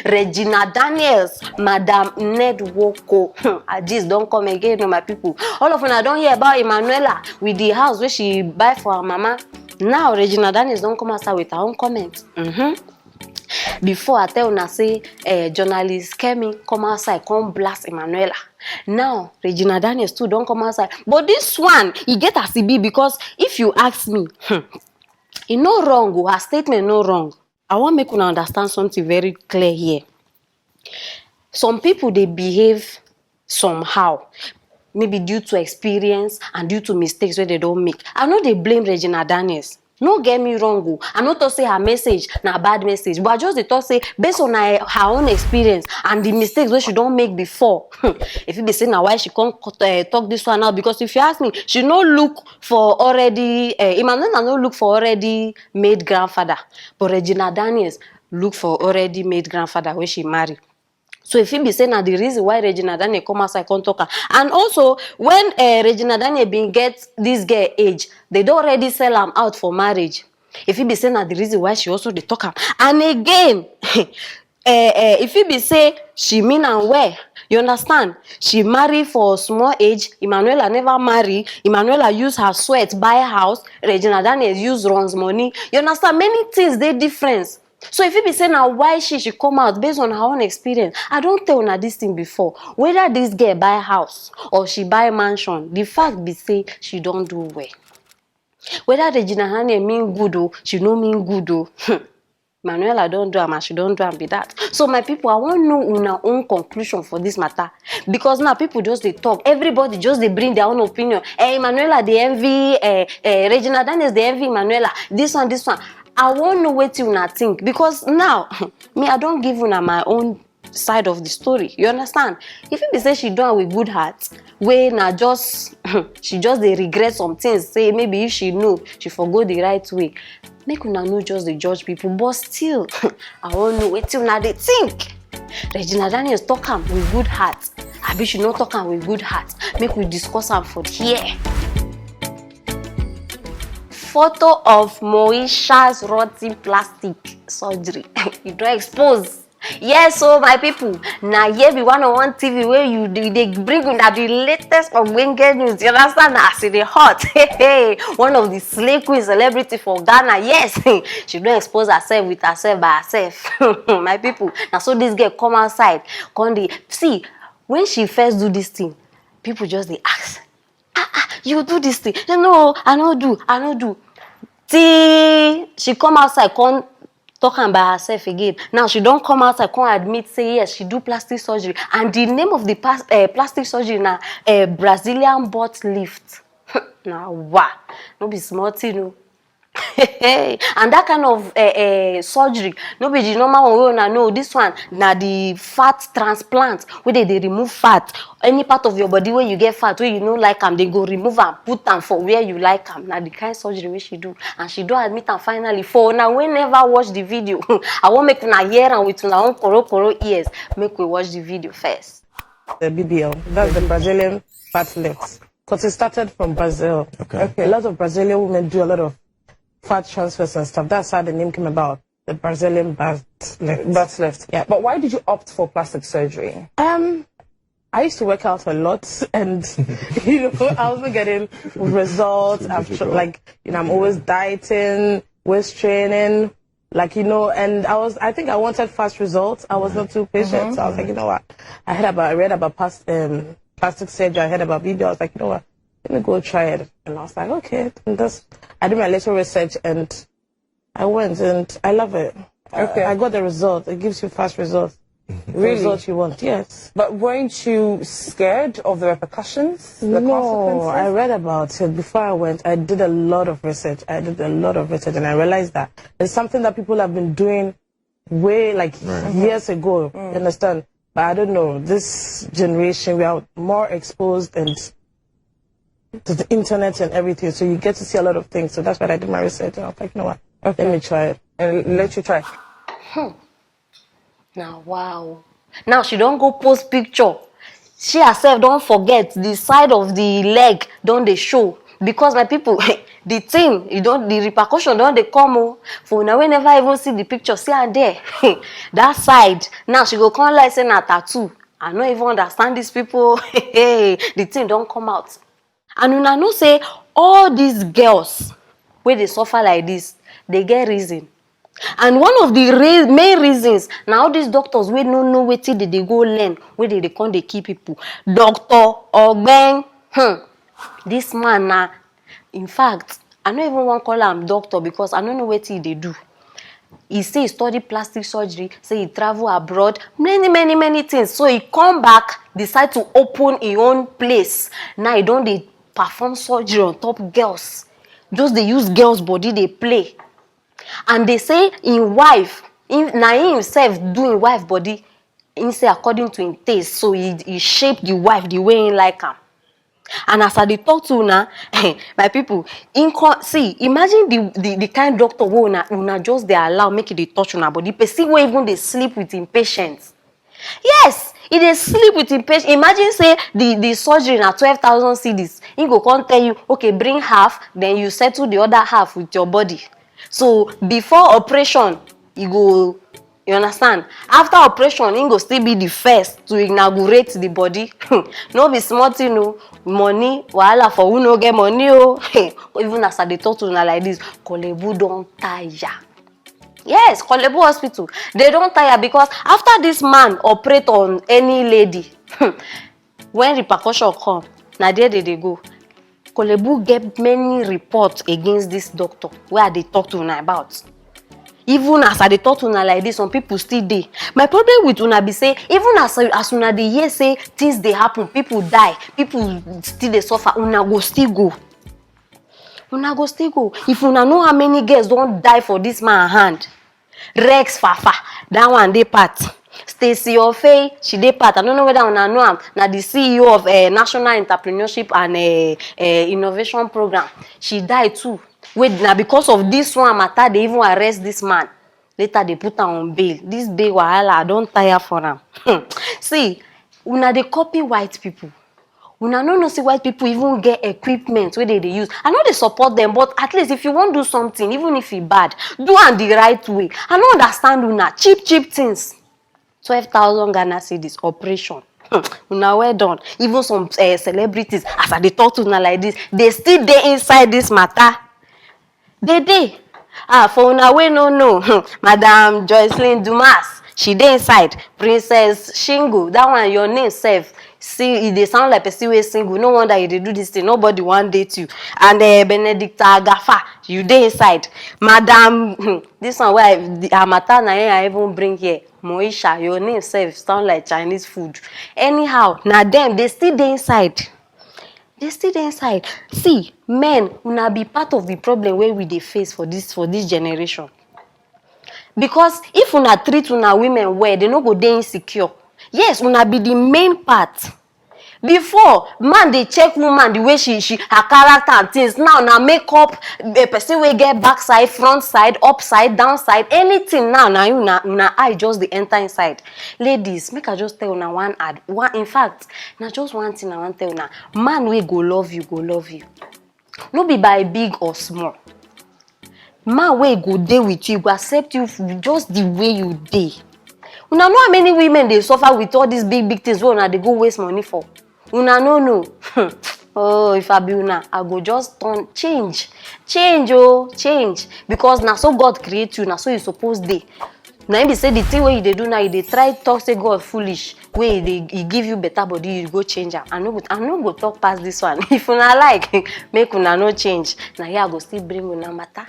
Regina Daniels, Madam Ned Woko. Ajis don't come again, no, my people. All of them don't hear about Emanuela with the house where she buy for her mama. Now Regina Daniels don't come outside with her own comment. Before I tell una say journalist Kemi come outside, come blast Emanuela. Now Regina Daniels too don't come outside. But this one, he get as e be, because if you ask me, e no wrong, her statement no wrong. I want make una understand something very clear here. Some people, they behave somehow, maybe due to experience and due to mistakes where they don't make. I know they blame Regina Daniels. No get me wrong. I know to say her message na bad message, but I just the thought say based on her own experience and the mistakes where she don't make before. If you be saying now why she can't talk this one now, because if you ask me, she no look for already Emmanuel no look for already made grandfather, but Regina Daniels look for already made grandfather when she married. So if you be saying that the reason why Regina Daniel come outside can't talk, and also when Regina Daniel been get this girl age, they don't already sell am out for marriage. If you be saying that the reason why she also dey talk am, and again, if you be say she mean and where, you understand? She marry for small age. Emanuela never marry. Emanuela use her sweat buy house. Regina Daniel use runs money. You understand? Many things they difference. So if you be saying now why she should come out based on her own experience, I don't tell her this thing before. Whether this girl buy house or she buy mansion, the fact be say she don't do well. Whether Regina Daniel mean good or she no mean good or Manuela don't do am and she don't do am be that. So my people, I want to know una own conclusion for this matter, because now people just they talk. Everybody just they bring their own opinion. Manuela they envy Regina Daniels, they envy Manuela. This one. I won't know what you not think, because now me I don't give una my own side of the story. You understand? If you say she done with good heart, when na just she just they regret some things, say maybe if she know she forgo the right way. Make una know just the judge people, but still I won't know what you not they think. Regina Daniels talk am with good heart. Abi she not talk am with good heart. Make we discuss am for here. Photo of Moesha's rotten plastic surgery. You don't expose. Yes, so my people, now here be 101 TV where you they bring that the latest of Winged news. You understand? I see the hot. Hey, one of the slay queen celebrity for Ghana. Yes, she don't expose herself with herself by herself. My people, now so this girl come outside, see when she first do this thing, people just they ask. You do this thing. No, I no do. Till she come outside, come talking by herself again. Now she don't come outside, come admit, say yes, she do plastic surgery. And the name of the plastic surgery now, Brazilian butt lift. Now, wow. No be small thing, no. And that kind of surgery, no be the normal one. No, this one now the fat transplant where they remove fat. Any part of your body where you get fat, where you know like them, they go remove and put them for where you like them. Now the kind of surgery where she do, and she don't admit and finally for now. We never watch the video. I won't make una hear and with una own koro ears. Make we watch the video first. The BBL, that's the Brazilian fat lift, because it started from Brazil. Okay. A lot of Brazilian women do a lot of fat transfers and stuff. That's how the name came about. The Brazilian butt lift. Butt lift. Yeah. But why did you opt for plastic surgery? I used to work out a lot, and I wasn't getting results. I'm always dieting, always training, and I think I wanted fast results. I was not too patient, so I was like, you know what? I read about plastic surgery. I heard about BBL. I was like, you know what? Let me go try it. And I was like, okay. And I did my little research and I went and I love it. Okay. I got the result. It gives you fast results. Really? Result you want, yes. But weren't you scared of the repercussions? The consequences? I read about it. Before I went, I did a lot of research. And I realized that it's something that people have been doing way years ago. You understand? But I don't know. This generation, we are more exposed and to the internet and everything, so you get to see a lot of things. So that's why I did my research. And I was like, you know what? Okay. Let me try it. And let you try. Now, wow. Now she don't go post picture. She herself don't forget the side of the leg don't they show. Because my people, the thing, the repercussion don't they come oh. For now, whenever I even see the picture, see her there. That side. Now she go come like saying a tattoo. I don't even understand these people. The thing don't come out. And when I know say all these girls where they suffer like this, they get reason. And one of the main reasons now these doctors we don't know what they go learn where they come they keep people. Doctor Ogben, this man now. In fact, I don't even want to call him doctor because I don't know what they do. He say he study plastic surgery, say he travel abroad, many things. So he come back, decide to open his own place. Now he don't they perform surgery on top girls. Just they use girls' body, they play. And they say in wife, now he himself do in wife body, he say according to his taste. So he shape the wife the way he like her. And as I dey talk to una, my people, see, imagine the kind doctor who una just they allow make it dey touch una body. Person who even they sleep with him patients. Yes, if they sleep with him patient, imagine say the surgery na 12,000 cedis. He go come tell you, okay, bring half, then you settle the other half with your body. So before operation, you understand? After operation, he go still be the first to inaugurate the body. No be small thing, no. Money, wahala for who no get money, oh. Even as I dey talk to una like this, Kolebu don't tire. Yes, Kolebu Hospital. They don't tire because after this man operate on any lady, when repercussion come, na there they go. Kolebu get many reports against this doctor where they talk to una about. Even as I dey talk to una like this, some people still dey. My problem with una be say, even as una dey hear say things dey happen, people die, people still dey suffer, una go still go. Una go still go. If una know how many girls don't die for this man hand. Rex Fafa, that one dey part. Stacey Ofei, she dey part. I don't know whether una know am. Na the CEO of National Entrepreneurship and Innovation Program. She died too. Wait, now because of this one matter, they even arrest this man. Later they put her on bail. This big wahala, I don't tire for them. See, una they copy white people. Una no see white people even get equipment where they use. I know they support them, but at least if you want to do something, even if it's bad, do it the right way. I don't understand una cheap things. 12,000 Ghana cedis operation. Una well done. Even some celebrities, as I they talk to una like this, they still dey inside this matter. They for una we no Madam Joycelyn Dumas, she dey inside. Princess Shingo, that one your name self. See, they sound like person wey single. No wonder you dey do this thing. Nobody want date you. And Benedicta Agafa, you dey inside. Madam, this one where her matter na I even bring here. Moisha, your name self sound like Chinese food. Anyhow, na them they still dey inside. They still dey inside. See, men, una be part of the problem where we dey face for this generation. Because if una treat una women well, they no go dey insecure. Yes, una be the main part. Before, man they check woman the way she her character and things. Now makeup, a person will get backside, front side, upside, downside, anything now una eye just the enter inside. Ladies, make I just tell una one ad. In fact, now just one thing I want to tell una. Man will go love you, go love you. No be by big or small. Man will go dey with you, go accept you just the way you dey. Una know how many women they suffer with all these big things where una they go waste money for. Una no. Oh, if I be una, I go just change, because now so God create you, now so you supposed dey. Now be say the thing where they do now, they try talk say God foolish. Where he give you better body, you go change am. I no go talk past this one. If una like, make una no change. Now here I go still bring una matter.